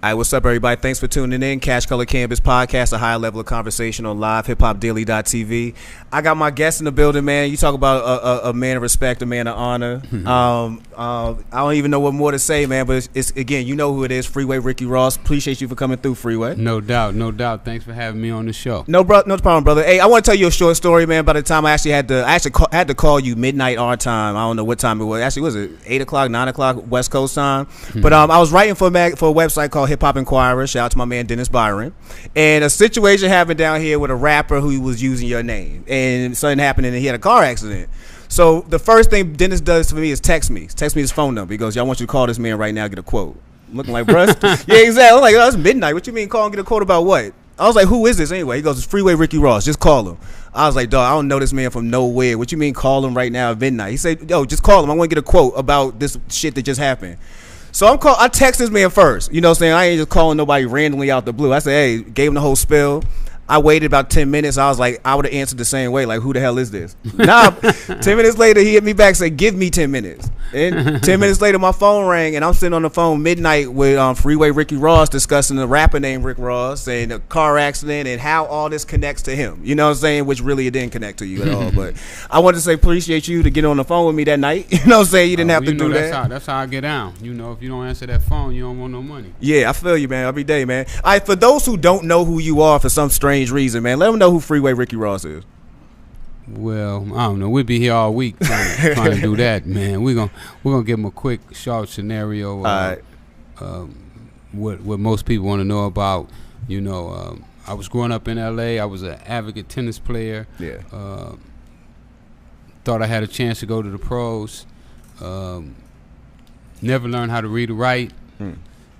All right, what's up, everybody? Thanks for tuning in. CashColorCannabis podcast, a higher level of conversation on live hiphopdaily.tv. I got my guest in the building, man. You talk about a man of respect, a man of honor. I don't even know what more to say, man. But it's again, you know who it is, Freeway Ricky Ross. Appreciate you for coming through, Freeway. No doubt, no doubt. Thanks for having me on the show. No problem, brother. Hey, I want to tell you a short story, man. By the time I actually had to call you midnight our time. I don't know what time it was. Actually, was it 8 o'clock, 9 o'clock West Coast time? But I was writing for a website called Hip Hop Inquirer. Shout out to my man Dennis Byron. And a situation happened down here with a rapper who was using your name, and something happened, and he had a car accident. So the first thing Dennis does for me is text me his phone number. He goes, "Y'all want you to call this man right now, get a quote." I'm looking like, bruh, yeah, exactly. I'm like, oh, it's midnight. What you mean call and get a quote about what? I was like, who is this anyway? He goes, "It's Freeway Ricky Ross. Just call him." I was like, dog, I don't know this man from nowhere. What you mean call him right now at midnight? He said, yo, just call him. I want to get a quote about this shit that just happened. So I text this man first. You know what I'm saying? I ain't just calling nobody randomly out the blue. I said, hey, gave him the whole spill. I waited about 10 minutes. I was like, I would have answered the same way. Like, who the hell is this? Nah, 10 minutes later, he hit me back and said, give me 10 minutes. And 10 minutes later, my phone rang, and I'm sitting on the phone midnight with Freeway Ricky Ross discussing the rapper named Rick Ross and the car accident and how all this connects to him. You know what I'm saying? Which really it didn't connect to you at all. But I wanted to say appreciate you to get on the phone with me that night. You know what I'm saying? You didn't have to do that. That's how I get down. You know, if you don't answer that phone, you don't want no money. Yeah, I feel you, man, every day, man. All right, for those who don't know who you are for some strange reason, man, let them know who Freeway Ricky Ross is. Well, I don't know. We'll be here all week trying to do that, man. We're gonna give them a quick, short scenario. What most people want to know about. You know, I was growing up in L.A. I was an advocate tennis player. Yeah. Thought I had a chance to go to the pros. Never learned how to read or write.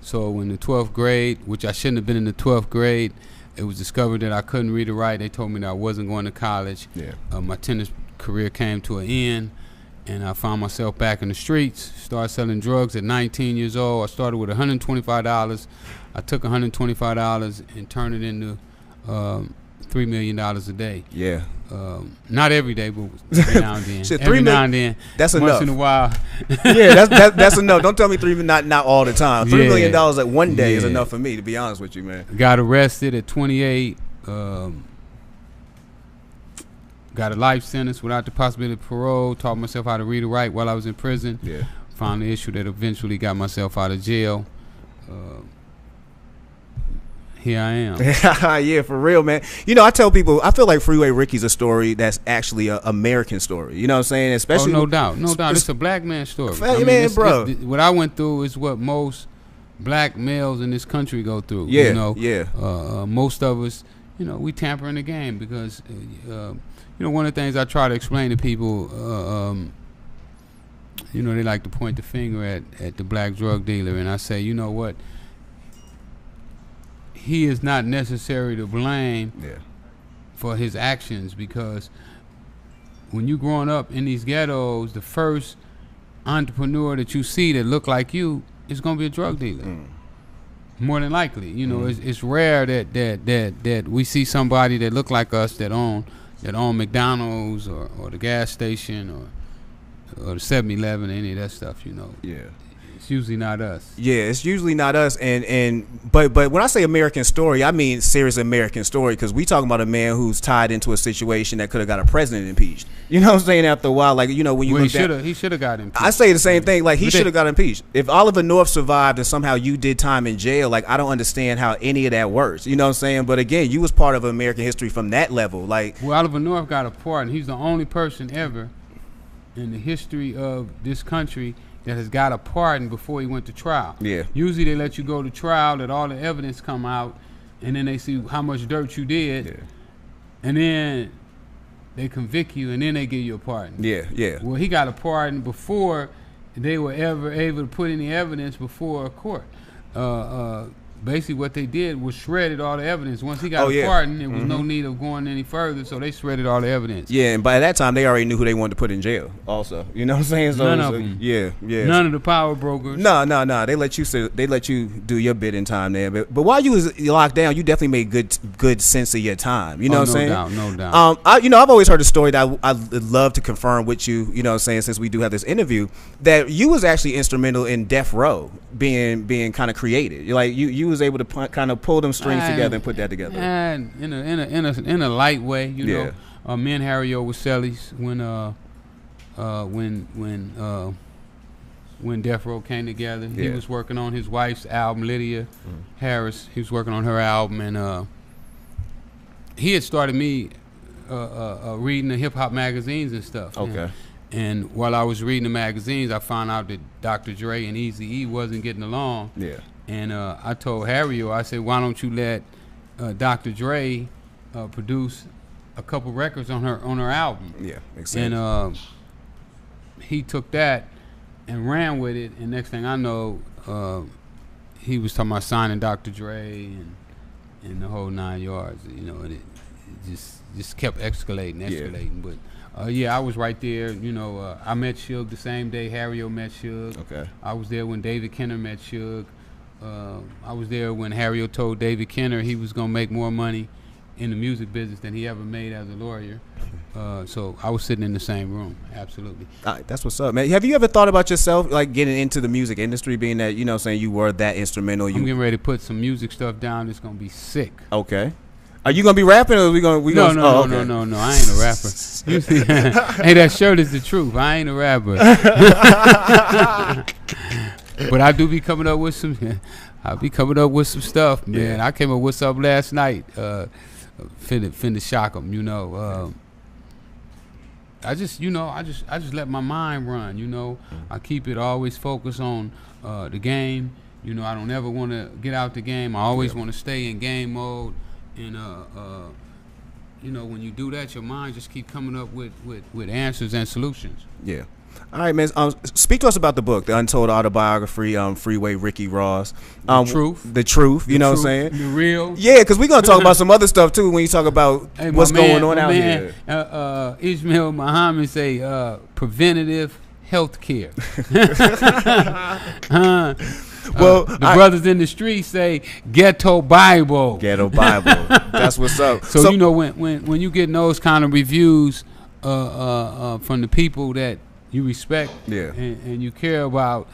So in the 12th grade, which I shouldn't have been in the 12th grade, it was discovered that I couldn't read or write. They told me that I wasn't going to college. Yeah. My tennis career came to an end, and I found myself back in the streets. Started selling drugs at 19 years old. I started with $125. I took $125 and turned it into $3 million a day. Yeah. Not every day, but every now and then. Shit, every now and then. That's enough. Once in a while. Yeah, that's enough. Don't tell me not all the time. $3 million at one day is enough for me, to be honest with you, man. Got arrested at 28. Got a life sentence without the possibility of parole. Taught myself how to read and write while I was in prison. Yeah. Found the issue that eventually got myself out of jail. Here I am. Yeah, for real, man. You know, I tell people, I feel like Freeway Ricky's a story that's actually an American story. You know what I'm saying? Especially, no doubt. It's a black man story. Bro. What I went through is what most black males in this country go through. Yeah, you know, most of us, you know, we tamper in the game because, you know, one of the things I try to explain to people, you know, they like to point the finger at the black drug dealer, and I say, you know what? He is not necessary to blame for his actions, because when you growing up in these ghettos, the first entrepreneur that you see that look like you is gonna be a drug dealer. More than likely, you know, it's rare that we see somebody that look like us that own McDonald's or the gas station or the 7-Eleven, any of that stuff, you know. Yeah. It's usually not us. Yeah, it's usually not us. But when I say American story, I mean serious American story, because we talking about a man who's tied into a situation that could have got a president impeached. You know what I'm saying? After a while, like, you know, when you he should have got impeached. I say the same thing. Like, he should have got impeached. If Oliver North survived and somehow you did time in jail, like, I don't understand how any of that works. You know what I'm saying? But again, you was part of American history from that level. Like, well, Oliver North got a pardon. He's the only person ever in the history of this country that has got a pardon before he went to trial. Yeah. Usually they let you go to trial, let all the evidence come out, and then they see how much dirt you did, and then they convict you, and then they give you a pardon. Yeah, yeah. Well, he got a pardon before they were ever able to put any evidence before a court. Basically what they did was shredded all the evidence. Once he got a pardon, there was no need of going any further, so they shredded all the evidence. Yeah, and by that time, they already knew who they wanted to put in jail also. You know what I'm saying? So, none of them. Yeah, yeah. None of the power brokers. No. They let you do your bit in time there. But while you was locked down, you definitely made good sense of your time. You know what I'm saying? No doubt. I've always heard a story that I'd love to confirm with you, you know what I'm saying, since we do have this interview, that you was actually instrumental in Death Row being kind of created. Like, you you was able to kind of pull them strings together and put that together? And in a light way, you know. Me and Harry O was cellies when Death Row came together. He was working on his wife's album, Lydia Harris. He was working on her album, and he had started me reading the hip hop magazines and stuff. Okay. And while I was reading the magazines, I found out that Dr. Dre and Eazy-E wasn't getting along. Yeah. And I told Harry, I said, why don't you let Dr. Dre produce a couple records on her album? Yeah, makes sense. And he took that and ran with it. And next thing I know, he was talking about signing Dr. Dre and the whole 9 yards. You know, and it just kept escalating. But I was right there. You know, I met Suge the same day Harry O met Suge. Okay. I was there when David Kenner met Suge. I was there when Harry O told David Kenner he was gonna make more money in the music business than he ever made as a lawyer. So I was sitting in the same room. Absolutely. That's what's up, man. Have you ever thought about yourself like getting into the music industry, being that, you know, saying you were that instrumental? I'm getting ready to put some music stuff down that's gonna be sick. Okay. Are you gonna be rapping, or are we gonna? No. I ain't a rapper. You see, hey, that shirt is the truth. I ain't a rapper. But I do be coming up with some. I'll be coming up with some stuff, man. I came up with something last night. Finna shock them, you know. I just let my mind run, you know. I keep it always focused on the game. You know, I don't ever want to get out the game. I always want to stay in game mode. And you know, when you do that, your mind just keep coming up with answers and solutions. Yeah. All right, man. Speak to us about the book, The Untold Autobiography, Freeway, Ricky Ross. The truth. The truth, you know what I'm saying? The real. Yeah, because we're going to talk about some other stuff, too, when you talk about what's going on out here. Ismail Muhammad say preventative health care. Well, the brothers in the street say ghetto Bible. Ghetto Bible. That's what's up. So you know, when you get those kind of reviews from the people that you respect and you care about,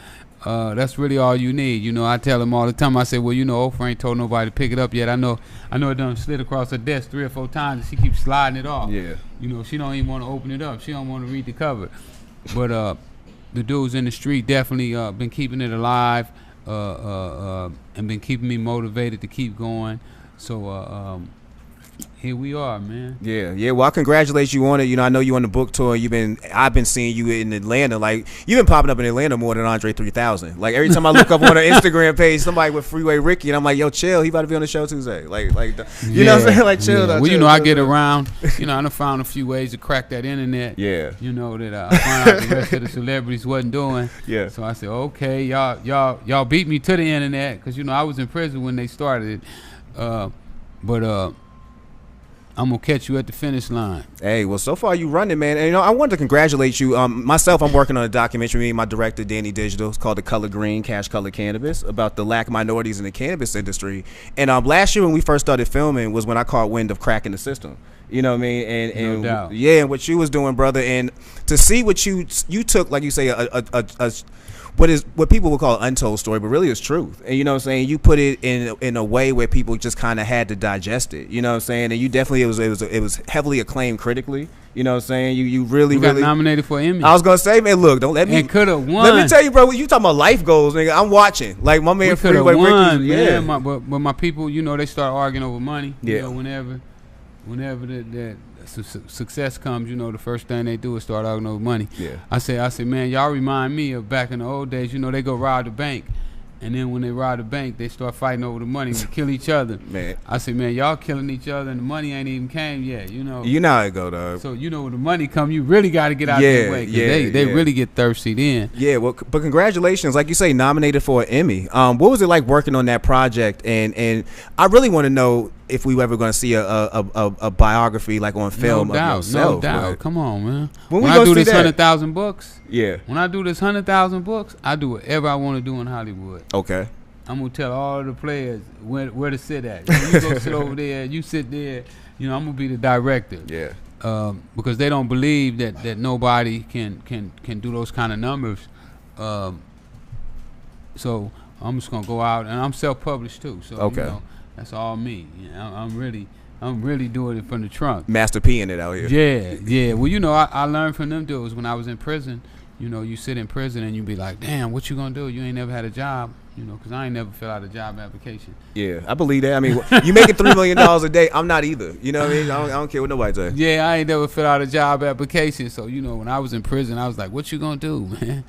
that's really all you need. You know, I tell them all the time, I say, well, you know, Oprah ain't told nobody to pick it up yet. I know it done slid across her desk 3 or 4 times and she keeps sliding it off. Yeah. You know, she don't even want to open it up. She don't want to read the cover. But the dudes in the street definitely been keeping it alive. And been keeping me motivated to keep going. So here we are, man. Yeah. Well, I congratulate you on it. You know, I know you on the book tour. I've been seeing you in Atlanta. Like, you've been popping up in Atlanta more than Andre 3000. Like, every time I look up on her Instagram page, somebody with Freeway Ricky, and I'm like, yo, chill. He about to be on the show Tuesday. Like, you know what I'm saying? Like, chill. Well, you know, I get around. You know, I done found a few ways to crack that internet. Yeah. You know that I found out the rest of the celebrities wasn't doing. Yeah. So I said, okay, y'all beat me to the internet, because you know I was in prison when they started it. But I'm gonna catch you at the finish line. Hey, well, so far you running, man. And you know, I wanted to congratulate you. Myself, I'm working on a documentary. Me and my director, Danny Digital. It's called The Color Green, CashColorCannabis, about the lack of minorities in the cannabis industry. And last year when we first started filming was when I caught wind of crack in the system. You know what I mean? And no doubt. Yeah, and what you was doing, brother. And to see what you took, like you say, what people would call an untold story, but really it's truth. And you know what I'm saying? You put it in a way where people just kind of had to digest it. You know what I'm saying? And you definitely, it was heavily acclaimed critically. You know what I'm saying? You really got nominated for Emmy. I was gonna say, man, look, don't let me. And could have won. Let me tell you, bro. You talking about life goals, nigga? I'm watching. Like my man Freeway Ricky. Yeah. But my people, you know, they start arguing over money. Yeah. You know, whenever that success comes, you know, the first thing they do is start arguing over money. Yeah. I say, man, y'all remind me of back in the old days. You know, they go rob the bank. And then when they rob the bank, they start fighting over the money and kill each other. Man. I say, man, y'all killing each other and the money ain't even came yet, you know. You know how it go, dog. So, you know, when the money come, you really got to get out of the way. They really get thirsty then. Yeah, well, but congratulations. Like you say, nominated for an Emmy. What was it like working on that project? And I really want to know if we ever going to see a biography like on film of yourself. No doubt. Come on, man. When I do this 100,000 books, when I do this 100,000 books, I do whatever I want to do in Hollywood. Okay. I'm going to tell all the players where to sit at. You go sit over there, you sit there. You know, I'm going to be the director. Yeah. Because they don't believe that nobody can do those kind of numbers. So I'm just gonna go out, and I'm self-published too. So okay. You know, that's all me. You know, I'm really doing it from the trunk. Master P in it out here. Yeah. Well, you know, I learned from them dudes when I was in prison. You know, you sit in prison and you be like, damn, what you gonna do? You ain't never had a job. You know, because I ain't never fill out a job application. Yeah, I believe that. I mean, you making $3 million a day. I'm not either. You know what I mean? I don't care what nobody says. Yeah, I ain't never fill out a job application. So, you know, when I was in prison, I was like, what you gonna do, man?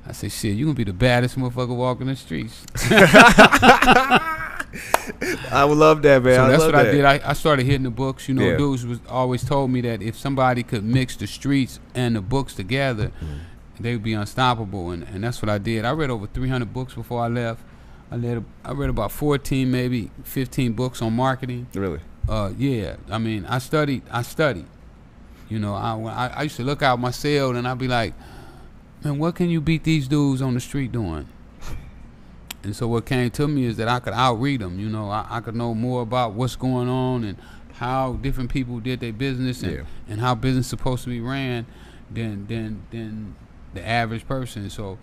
I said, shit, you gonna be the baddest motherfucker walking the streets. I would love that, man. So that's what I did. I started hitting the books. You know, dudes was always told me that if somebody could mix the streets and the books together, they would be unstoppable, and that's what I did. I read over 300 books before I left. I read about 14, maybe 15 books on marketing. Really? Yeah. I mean, I studied. You know, I used to look out my cell and I'd be like, man, what can you beat these dudes on the street doing? And so what came to me is that I could outread them. You know, I could know more about what's going on and how different people did their business and how business is supposed to be ran than the average person. So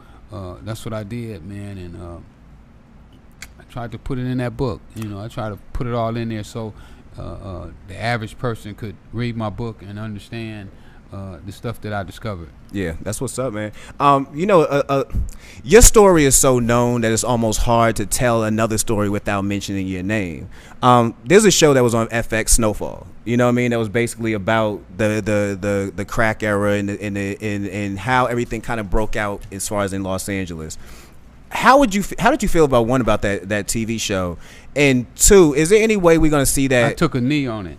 that's what I did, man, and I tried to put it in that book. You know, I tried to put it all in there so the average person could read my book and understand the stuff that I discovered. Yeah, that's what's up, man. You know, your story is so known that it's almost hard to tell another story without mentioning your name. There's a show that was on FX, Snowfall. You know what I mean? That was basically about the crack era and how everything kind of broke out as far as in Los Angeles. How did you feel about about that TV show, and two, is there any way we're gonna see that? I took a knee on it.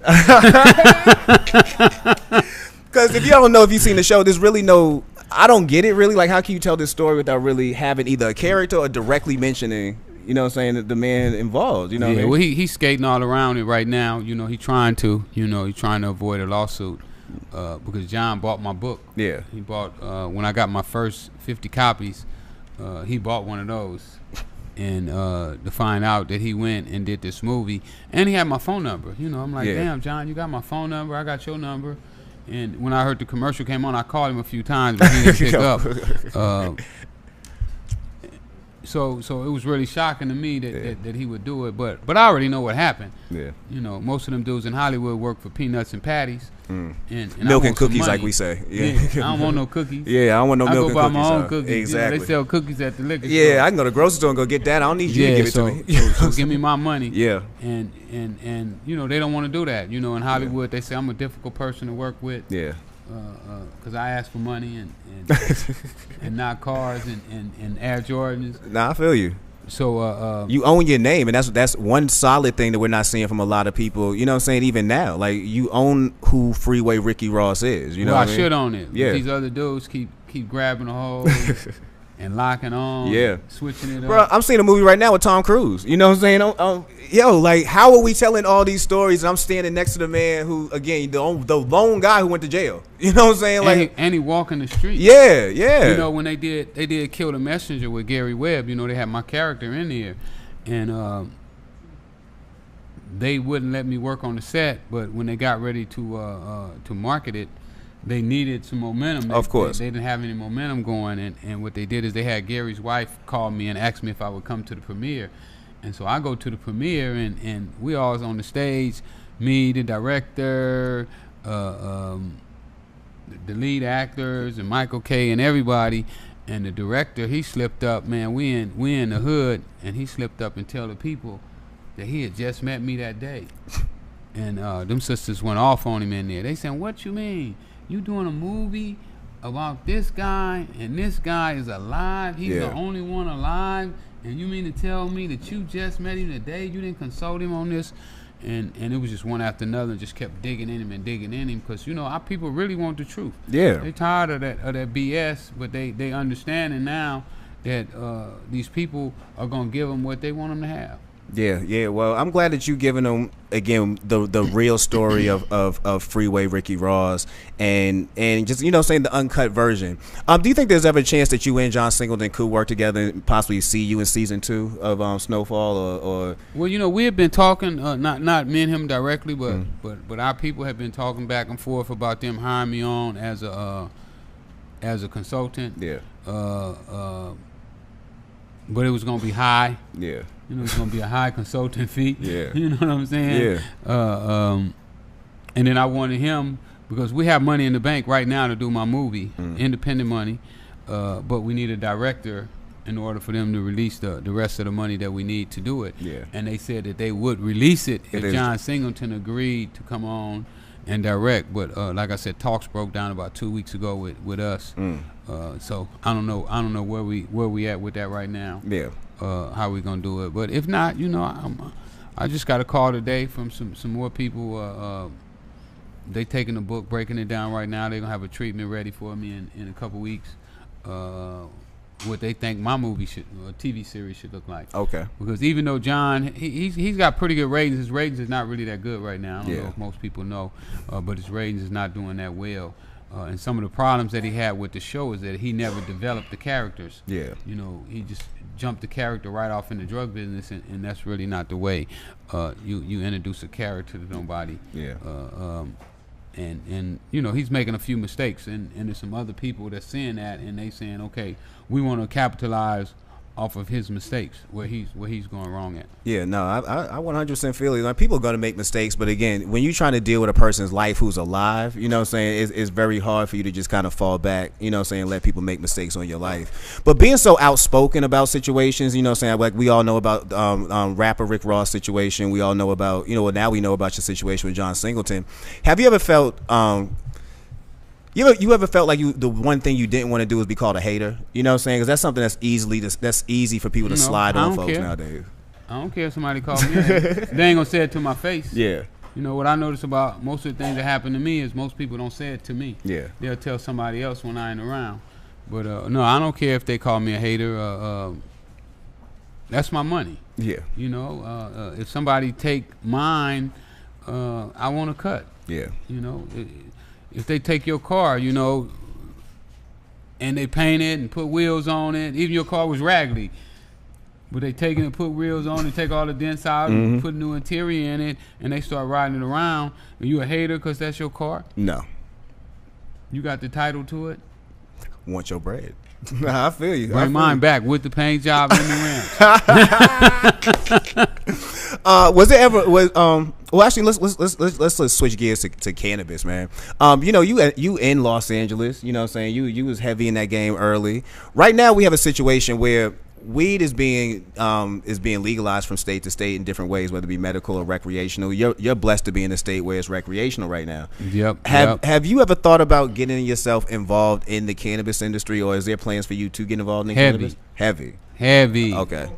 Because if you don't know, if you've seen the show, there's really no, I don't get it really. Like, how can you tell this story without really having either a character or directly mentioning, you know what I'm saying, the man involved, you know what I mean? Well, he's skating all around it right now. You know, he's trying to avoid a lawsuit because John bought my book. Yeah. He bought, when I got my first 50 copies, he bought one of those. And to find out that he went and did this movie. And he had my phone number. You know, I'm like, damn, John, you got my phone number. I got your number. And when I heard the commercial came on, I called him a few times, but he didn't pick up. So it was really shocking to me that he would do it. But I already know what happened. Yeah. You know, most of them dudes in Hollywood work for peanuts and patties. And milk and cookies, like we say. Yeah. I don't want no cookies. Yeah, I don't want no milk and cookies. I go buy my own cookies. Exactly. You know, they sell cookies at the liquor store. Yeah, I can go to the grocery store and go get that. I don't need you to give it to me. So give me my money. Yeah. And you know, they don't want to do that. You know, in Hollywood, they say I'm a difficult person to work with. Yeah. Because I ask for money and not cars and Air Jordans. Nah, I feel you. So you own your name, and that's one solid thing that we're not seeing from a lot of people. You know what I'm saying? Even now, like, you own who Freeway Ricky Ross is. You know what I mean? Should own it. Yeah. These other dudes keep grabbing a hold and locking on. Switching it up. Bro, I'm seeing a movie right now with Tom Cruise. You know what I'm saying? Yo, like, how are we telling all these stories and I'm standing next to the man who, again, the lone guy who went to jail? You know what I'm saying? Like, and he walking the street. Yeah, yeah. You know, when they did Kill the Messenger with Gary Webb, you know, they had my character in there, and they wouldn't let me work on the set, but when they got ready to market it, they needed some momentum. Of course. They didn't have any momentum going, and what they did is they had Gary's wife call me and ask me if I would come to the premiere. And so I go to the premiere, and we all was on the stage, me, the director, the lead actors, and Michael K. and everybody. And the director, he slipped up, man, we in the hood, and he slipped up and tell the people that he had just met me that day. And them sisters went off on him in there. They said, what you mean? You doing a movie about this guy, and this guy is alive? He's the only one alive? And you mean to tell me that you just met him today? You didn't consult him on this? And it was just one after another, and just kept digging in him because, you know, our people really want the truth. Yeah. They're tired of that BS, but they understanding now that these people are going to give them what they want them to have. Yeah. Well, I'm glad that you giving them, again, the real story of Freeway Ricky Ross and just, you know, saying the uncut version. Do you think there's ever a chance that you and John Singleton could work together and possibly see you in season 2 of Snowfall or? Well, you know, we have been talking, not me and him directly, but our people have been talking back and forth about them hiring me on as a consultant. Yeah. but it was gonna be high. Yeah. You know, it's gonna be a high consulting fee. Yeah. You know what I'm saying? Yeah. And then I wanted him, because we have money in the bank right now to do my movie, independent money, but we need a director in order for them to release the rest of the money that we need to do it. Yeah. And they said that they would release it if John Singleton agreed to come on and direct. But like I said, talks broke down about 2 weeks ago with us. So I don't know where we at with that right now. Yeah. How we gonna do it? But if not, you know, I just got a call today from some more people. They taking the book, breaking it down right now. They're gonna have a treatment ready for me in a couple weeks. What they think my movie should, or TV series should look like. Okay. Because even though John, he's got pretty good ratings. His ratings is not really that good right now. I don't know if most people know, but his ratings is not doing that well. And some of the problems that he had with the show is that he never developed the characters. Yeah. You know, he just jumped the character right off in the drug business, and that's really not the way you introduce a character to nobody. Yeah. And you know, he's making a few mistakes, and there's some other people that's seeing that, and they saying, okay, we want to capitalize off of his mistakes, where he's going wrong at. Yeah, no, I 100% feel it. Like, people are going to make mistakes, but again, when you're trying to deal with a person's life who's alive, you know what I'm saying, it's very hard for you to just kind of fall back, you know what I'm saying, let people make mistakes on your life. But being so outspoken about situations, you know what I'm saying, like we all know about rapper Rick Ross' situation. We all know about, you know, now we know about your situation with John Singleton. Have you ever felt You ever felt like the one thing you didn't want to do was be called a hater? You know what I'm saying? Because that's something that's easy for people to slide on folks nowadays. I don't care if somebody calls me a hater. They ain't gonna say it to my face. Yeah. You know what I notice about most of the things that happen to me is most people don't say it to me. Yeah. They'll tell somebody else when I ain't around. But no, I don't care if they call me a hater. That's my money. Yeah. You know, if somebody take mine, I want to cut. Yeah. You know. If they take your car, you know, and they paint it and put wheels on it, even your car was raggedy, but they take it and put wheels on it, take all the dents out, and put new interior in it, and they start riding it around, and you a hater because that's your car? No. You got the title to it? Want your bread. I feel you. Bring mine back with the paint job and the rims. Was there ever well, actually, let's switch gears to cannabis, man. You know, you in Los Angeles, you know what I'm saying? You was heavy in that game early. Right now we have a situation where weed is being legalized from state to state in different ways, whether it be medical or recreational. You're blessed to be in a state where it's recreational right now. Yep. Have you ever thought about getting yourself involved in the cannabis industry, or is there plans for you to get involved in cannabis? Heavy. Okay.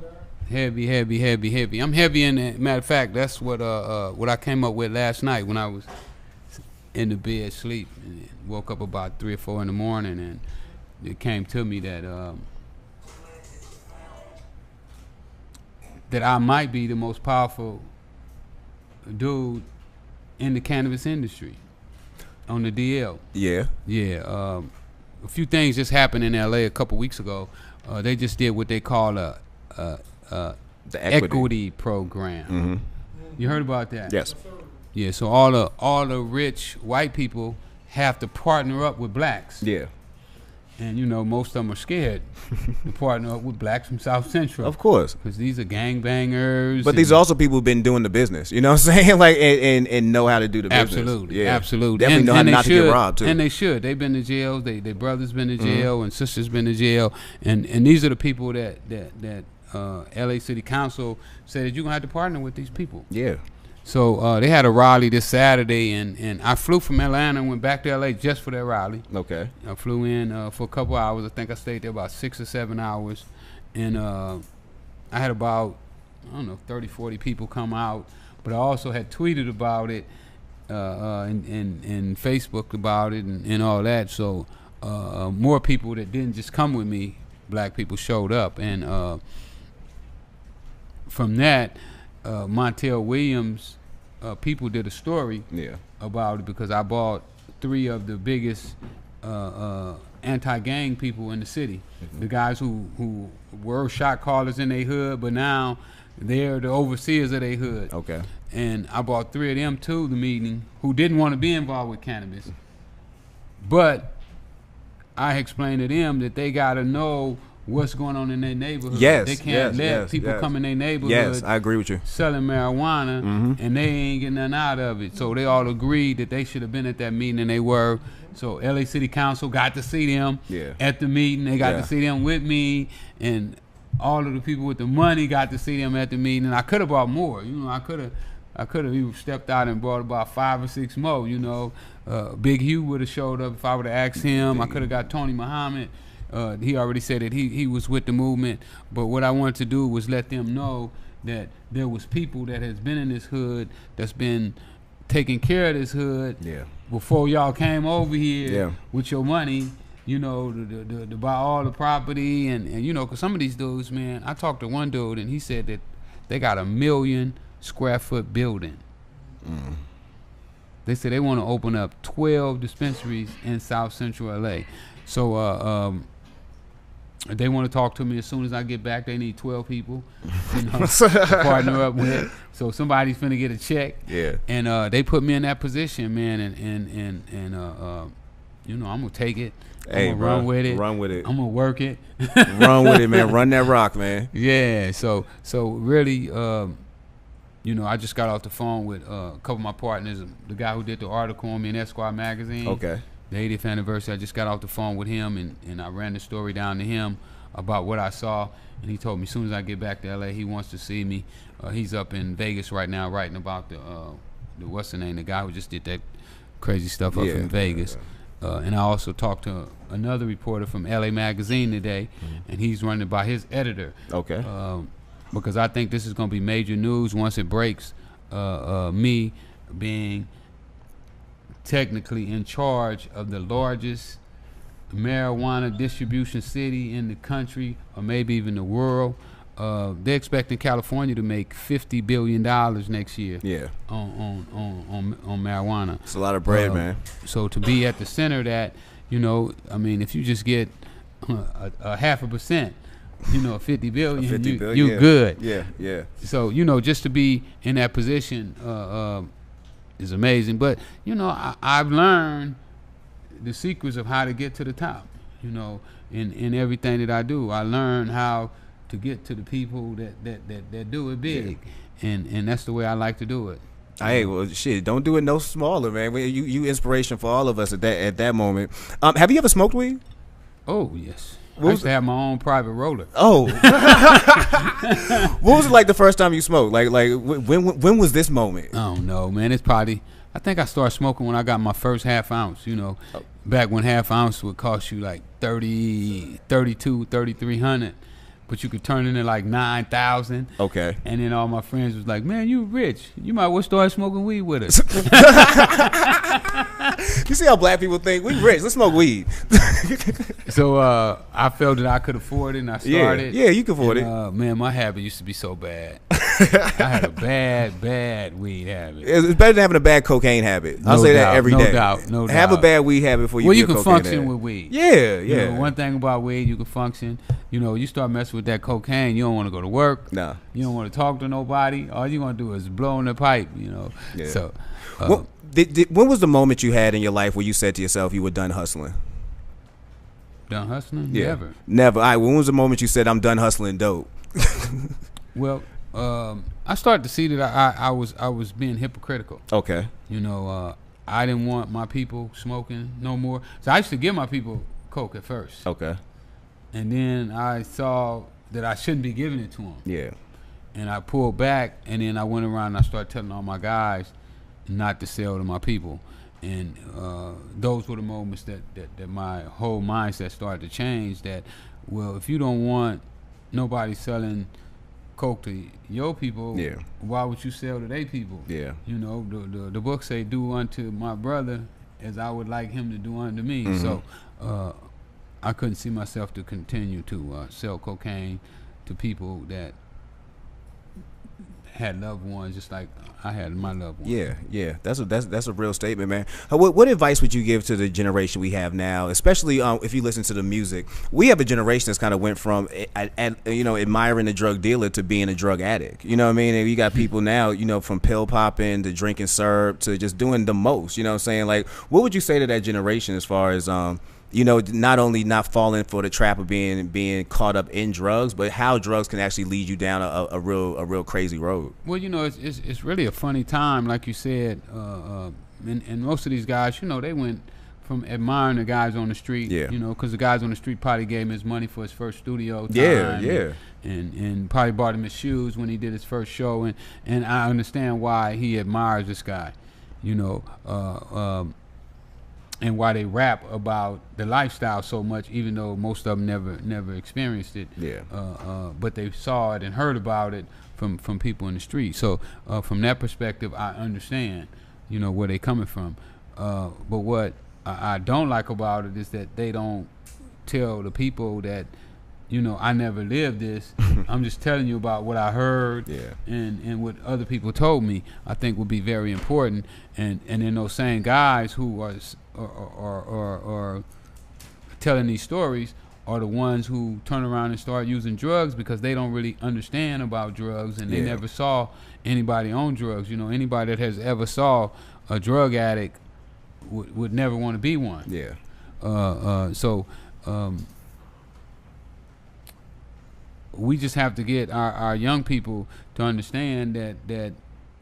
Heavy. I'm heavy in that. Matter of fact, that's what I came up with last night when I was in the bed sleep and woke up about 3 or 4 in the morning, and it came to me that that I might be the most powerful dude in the cannabis industry on the DL. Yeah. Yeah. A few things just happened in LA a couple weeks ago. They just did what they call the equity program. Mm-hmm. You heard about that? Yes. Yeah. So all the rich white people have to partner up with blacks. Yeah. And you know, most of them are scared to partner up with blacks from South Central. Of course, because these are gangbangers. But these are also people who've been doing the business. You know what I'm saying? Like and know how to do the business. Absolutely, yeah. Absolutely. Definitely know how not to get robbed too. And they should. They've been to jail. Their brothers been to jail, and sisters been to jail. And these are the people that LA City Council said that you're gonna have to partner with these people. Yeah. So they had a rally this Saturday, and I flew from Atlanta and went back to LA just for that rally. Okay. I flew in for a couple hours. I think I stayed there about 6 or 7 hours, and I had about 30, 40 people come out. But I also had tweeted about it and Facebook about it and all that. So more people that didn't just come with me, black people, showed up, and from that. Montel Williams people did a story about it, because I bought 3 of the biggest anti-gang people in the city. Mm-hmm. The guys who were shot callers in their hood, but now they're the overseers of their hood. Okay. And I brought 3 of them to the meeting who didn't want to be involved with cannabis. But I explained to them that they got to know what's going on in their neighborhood. Yes, they can't let people come in their neighborhood. Yes, I agree with you. Selling marijuana, and they ain't getting nothing out of it. So they all agreed that they should have been at that meeting, and they were. So LA City Council got to see them at the meeting. They got to see them with me, and all of the people with the money got to see them at the meeting. And I could have brought more. I could have even stepped out and brought about 5 or 6 more. Big Hugh would have showed up if I would have asked him. I could have got Tony Muhammad. He already said that he was with the movement. But what I wanted to do was let them know that there was people that has been in this hood, that's been taking care of this hood before y'all came over here with your money, to buy all the property. And because some of these dudes, man, I talked to one dude and he said that they got 1 million square foot building. They said they want to open up 12 dispensaries in South Central LA. So they want to talk to me as soon as I get back. They need 12 people to partner up with. So somebody's finna get a check. Yeah. And they put me in that position, man. And I'm gonna take it. Hey, I'm gonna run with it. Run with it. I'm gonna work it. Run with it, man. Run that rock, man. Yeah. So really, I just got off the phone with a couple of my partners. The guy who did the article on me in Esquire magazine. Okay. The 80th anniversary, I just got off the phone with him, and I ran the story down to him about what I saw, and he told me as soon as I get back to LA, he wants to see me. He's up in Vegas right now writing about the what's the name, the guy who just did that crazy stuff up in Vegas. And I also talked to another reporter from LA Magazine today, and he's running by his editor. Okay. Because I think this is going to be major news once it breaks, me being technically in charge of the largest marijuana distribution city in the country, or maybe even the world. They're expecting California to make $50 billion next year. Yeah. On marijuana. It's a lot of bread, man. So to be at the center of that, if you just get a 0.5%, 50 billion, you good. Yeah, yeah. So just to be in that position is amazing. But I've learned the secrets of how to get to the top. In everything that I do, I learned how to get to the people that do it big, and that's the way I like to do it. Hey, well, shit, don't do it no smaller, man. You inspiration for all of us at that moment. Have you ever smoked weed? Oh yes. I used to have my own private roller. Oh. What was it like the first time you smoked? Like when was this moment? I don't know, man. It's probably, I think I started smoking when I got my first half ounce, back when half ounce would cost you like 3,300. But you could turn it into like 9,000. Okay. And then all my friends was like, man, you rich. You might well start smoking weed with us. You see how black people think? We rich. Let's smoke weed. So I felt that I could afford it, and I started. Yeah, you can afford it. Man, my habit used to be so bad. I had a bad weed habit. It's better than having a bad cocaine habit. I'll say that every day. No doubt. Have a bad weed habit before you get a cocaine can function habit. with weed. Yeah. One thing about weed, you can function. You start messing with that cocaine, you don't want to go to work. No. You don't want to talk to nobody. All you want to do is blow in the pipe, Yeah. So. When was the moment you had in your life where you said to yourself you were done hustling? Done hustling? Yeah. Never. All right, when was the moment you said I'm done hustling dope? Well, I started to see that I was being hypocritical. Okay. I didn't want my people smoking no more. So I used to give my people coke at first. Okay. And then I saw that I shouldn't be giving it to them. Yeah. And I pulled back, and then I went around and I started telling all my guys not to sell to my people. And those were the moments that my whole mindset started to change, that, well, if you don't want nobody selling coke to your people, why would you sell to their people? Yeah. The book say, do unto my brother as I would like him to do unto me. Mm-hmm. So I couldn't see myself to continue to sell cocaine to people that had loved ones just like I had my loved ones. Yeah. That's a real statement, man. What advice would you give to the generation we have now, especially if you listen to the music? We have a generation that's kind of went from admiring the drug dealer to being a drug addict. You know what I mean? And you got people now, from pill popping to drinking syrup to just doing the most. You know what I'm saying? Like, what would you say to that generation as far as you know, not only not falling for the trap of being caught up in drugs, but how drugs can actually lead you down a real crazy road. Well, you know, it's really a funny time, like you said, and most of these guys, you know, they went from admiring the guys on the street, you know, because the guys on the street probably gave him his money for his first studio time, and probably bought him his shoes when he did his first show, and I understand why he admires this guy, you know, and why they rap about the lifestyle so much, even though most of them never experienced it, but they saw it and heard about it from people in the street. So from that perspective, I understand, you know, where they coming from, but what I don't like about it is that they don't tell the people that, you know, I never lived this. I'm just telling you about what I heard and what other people told me. I think would be very important. And then those same guys who are telling these stories are the ones who turn around and start using drugs because they don't really understand about drugs, and they never saw anybody on drugs. You know, anybody that has ever saw a drug addict would never want to be one. So we just have to get our young people to understand that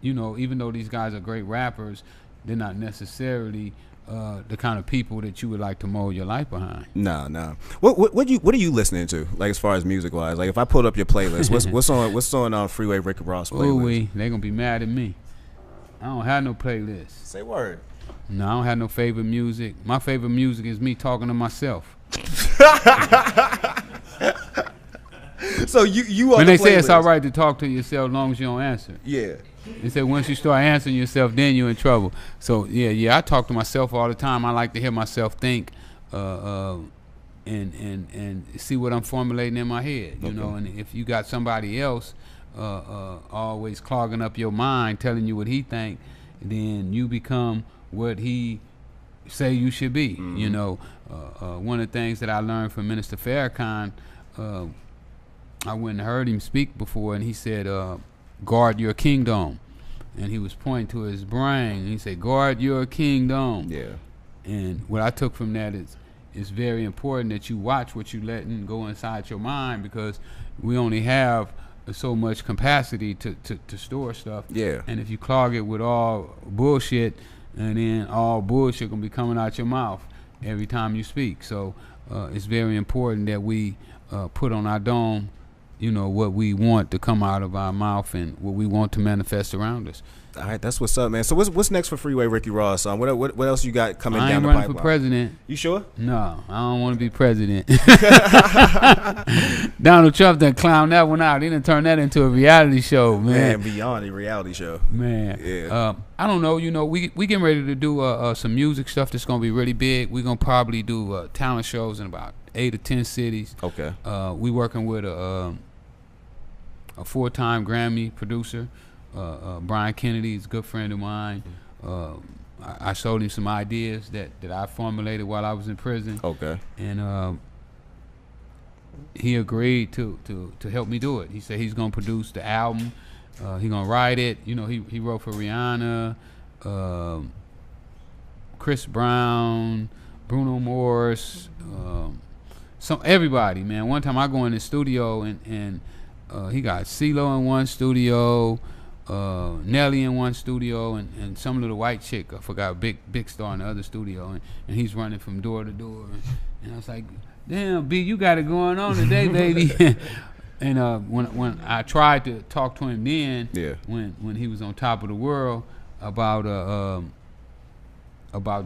you know, even though these guys are great rappers, they're not necessarily the kind of people that you would like to mold your life behind. No. What are you listening to? Like, as far as music wise, like if I pulled up your playlist, what's on Freeway Rick Ross playlist? They gonna be mad at me. I don't have no playlist. Say word. No, I don't have no favorite music. My favorite music is me talking to myself. So you when they say it's all right to talk to yourself as long as you don't answer. Yeah. They say once you start answering yourself, then you're in trouble. So yeah, I talk to myself all the time. I like to hear myself think, and see what I'm formulating in my head. You know, and if you got somebody else always clogging up your mind, telling you what he think, then you become what he say you should be. You know, one of the things that I learned from Minister Farrakhan, I went and heard him speak before, and he said, guard your kingdom. And he was pointing to his brain, and he said, guard your kingdom. Yeah. And what I took from that is it's very important that you watch what you letting go inside your mind, because we only have so much capacity to store stuff. Yeah. And if you clog it with all bullshit, and then all bullshit gonna be coming out your mouth every time you speak. So it's very important that we put on our dome, you know, what we want to come out of our mouth and what we want to manifest around us. All right, that's what's up, man. So what's next for Freeway Ricky Ross? What else you got coming down the pipeline? I ain't running for president. You sure? No, I don't want to be president. Donald Trump done clowned that one out. He done turned that into a reality show, man. Beyond a reality show. Man. Yeah. I don't know. You know, we getting ready to do some music stuff that's gonna be really big. We're gonna probably do talent shows in about 8 or 10 cities. Okay. We working with a 4-time Grammy producer. Brian Kennedy is a good friend of mine. I showed him some ideas that I formulated while I was in prison. Okay. And he agreed to help me do it. He said he's gonna produce the album. He's gonna write it. You know, he wrote for Rihanna, Chris Brown, Bruno Mars, everybody, man. One time I go in the studio and he got CeeLo in one studio, Nelly in one studio, and some little white chick, I forgot, big star in the other studio, and he's running from door to door, and I was like, damn, B, you got it going on today, baby. And when I tried to talk to him then, when he was on top of the world about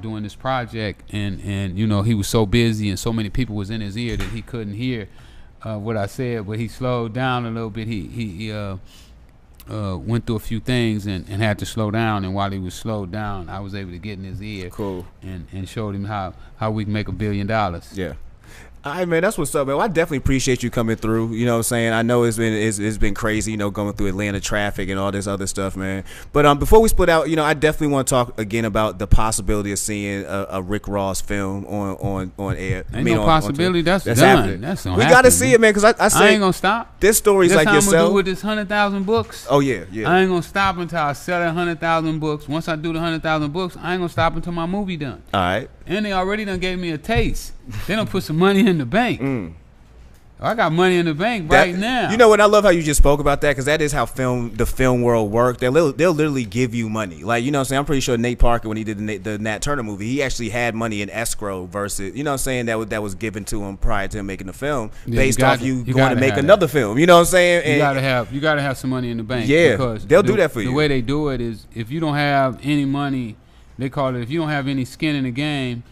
doing this project, and you know, he was so busy and so many people was in his ear that he couldn't hear what I said, but he slowed down a little bit. He went through a few things and had to slow down, and while he was slowed down, I was able to get in his ear, and showed him how we can make $1 billion. Yeah. All right, man, that's what's up, man. Well, I definitely appreciate you coming through. You know what I'm saying? I know it's been crazy, you know, going through Atlanta traffic and all this other stuff, man. But before we split out, you know, I definitely want to talk again about the possibility of seeing a Rick Ross film on air. Ain't no possibility. That's done. Happening. That's we got to see it, man, because I ain't gonna stop. This story's that's like how yourself. I'm gonna do with this 100,000 books. Oh yeah. I ain't gonna stop until I sell that 100,000 books. Once I do the 100,000 books, I ain't gonna stop until my movie done. All right. And they already done gave me a taste. They don't put some money in the bank. I got money in the bank right now. You know what? I love how you just spoke about that, because that is how the film world works. They'll literally give you money. Like, you know what I'm saying? I'm pretty sure Nate Parker, when he did the Nat Turner movie, he actually had money in escrow versus, you know what I'm saying, that was given to him prior to him making the film, based off you going to make another film. You know what I'm saying? And you gotta have some money in the bank. Yeah, because they'll do that for you. The way they do it is, if you don't have any money, they call it, if you don't have any skin in the game,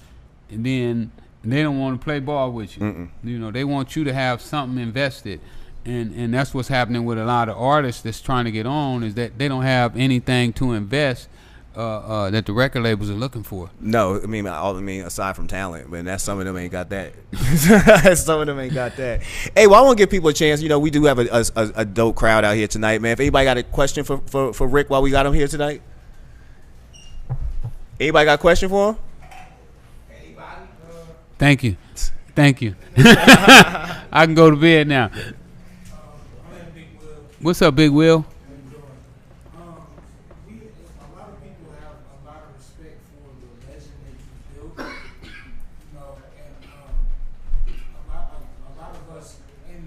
and then they don't want to play ball with you. You know, they want you to have something invested, and that's what's happening with a lot of artists that's trying to get on, is that they don't have anything to invest that the record labels are looking for. No, I mean aside from talent, but that's some of them ain't got that. Some of them ain't got that. Hey, well, I want to give people a chance. You know, we do have a dope crowd out here tonight, man. If anybody got a question for Rick while we got him here tonight, anybody got a question for him? Thank you. I can go to bed now. What's up, Big Will? A lot of people have a lot of respect for the legend that you built, you know, and a lot of us in,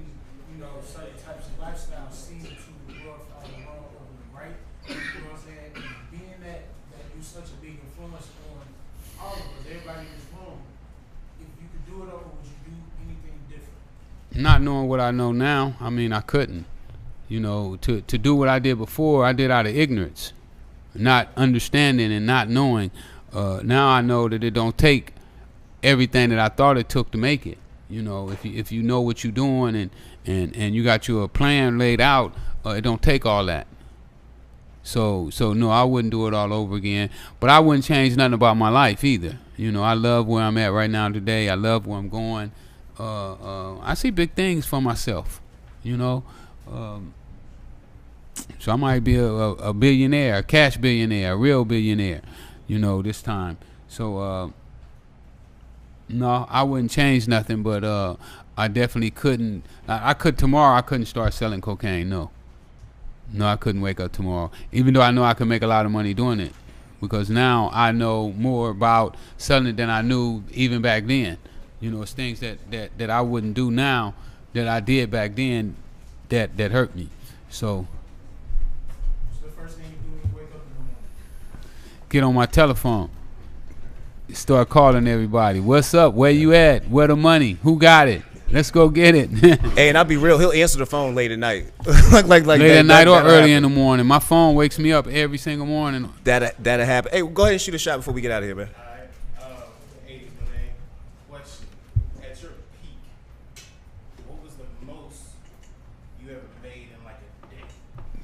you know, certain types of lifestyles seem to glorify the wrong over the right. You know what I'm saying? And being that you're such a big influence on all of us, everybody in this room, if you could do it over, would you do anything different? Not knowing what I know now, I mean, I couldn't. You know, to do what I did before, I did out of ignorance, not understanding and not knowing. Now I know that it don't take everything that I thought it took to make it. You know, if you know what you're doing and you got your plan laid out, it don't take all that. So no, I wouldn't do it all over again. But I wouldn't change nothing about my life either. You know, I love where I'm at right now today. I love where I'm going. I see big things for myself. You know. So I might be a billionaire, a cash billionaire, a real billionaire, you know, this time. So no, I wouldn't change nothing, but I definitely couldn't. I could tomorrow. I couldn't start selling cocaine. No, I couldn't wake up tomorrow, even though I know I could make a lot of money doing it, because now I know more about selling it than I knew even back then. You know, it's things that I wouldn't do now that I did back then that hurt me. So What's the first thing you do when you wake up in the morning? get on my telephone, start calling everybody. What's up? Where you at? Where the money? Who got it? Let's go get it. Hey, and I'll be real, he'll answer the phone late at night. like late at night or early in the morning. My phone wakes me up every single morning. That'll happen. Hey, go ahead and shoot a shot before we get out of here, man. All right. Question. At your peak, what was the most you ever made in like a day?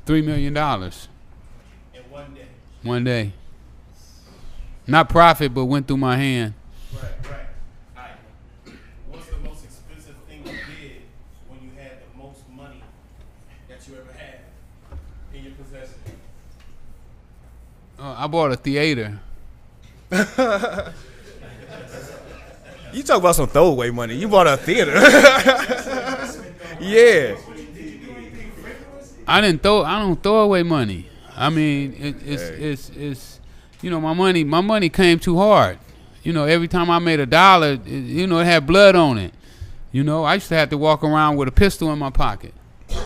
$3 million. In one day? One day. Not profit, but went through my hand. Right. All right. What's the most expensive thing you did when you had the most money that you ever had in your possession? I bought a theater. You talk about some throwaway money. You bought a theater. Yeah. I don't throw away money. I mean, it's you know, my money came too hard. You know, every time I made $1, you know, it had blood on it. You know, I used to have to walk around with a pistol in my pocket. I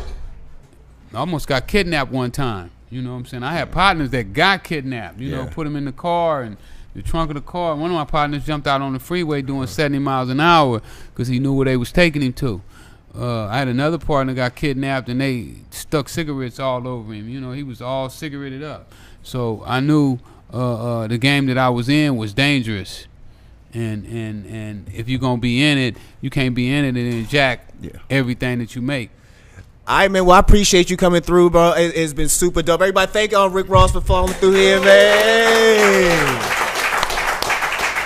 almost got kidnapped one time. You know what I'm saying? I had partners that got kidnapped. You know, put them in the car and the trunk of the car. One of my partners jumped out on the freeway doing 70 miles an hour because he knew where they was taking him to. I had another partner got kidnapped and they stuck cigarettes all over him. You know, he was all cigaretted up. So I knew the game that I was in was dangerous. And if you're going to be in it, you can't be in it and then jack everything that you make. All right, man. Well, I appreciate you coming through, bro. It's been super dope. Everybody, thank Rick Ross for falling through here, man.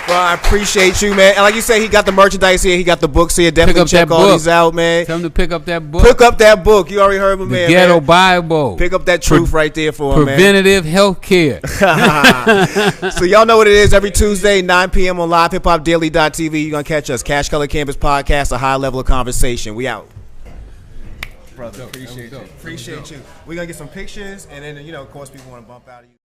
Bro, I appreciate you, man. And like you say, he got the merchandise here. He got the books here. Definitely check all these out, man. Tell him to pick up that book. Pick up that book. You already heard my man. The Ghetto Bible. Pick up that truth right there for him, man. Preventative health care. So y'all know what it is. Every Tuesday, 9 p.m. on LiveHipHopDaily.tv. You're going to catch us. Cash Color Cannabis Podcast, a high level of conversation. We out. Brother, appreciate you. Appreciate you. We're going to get some pictures, and then, you know, of course, people want to bump out of you.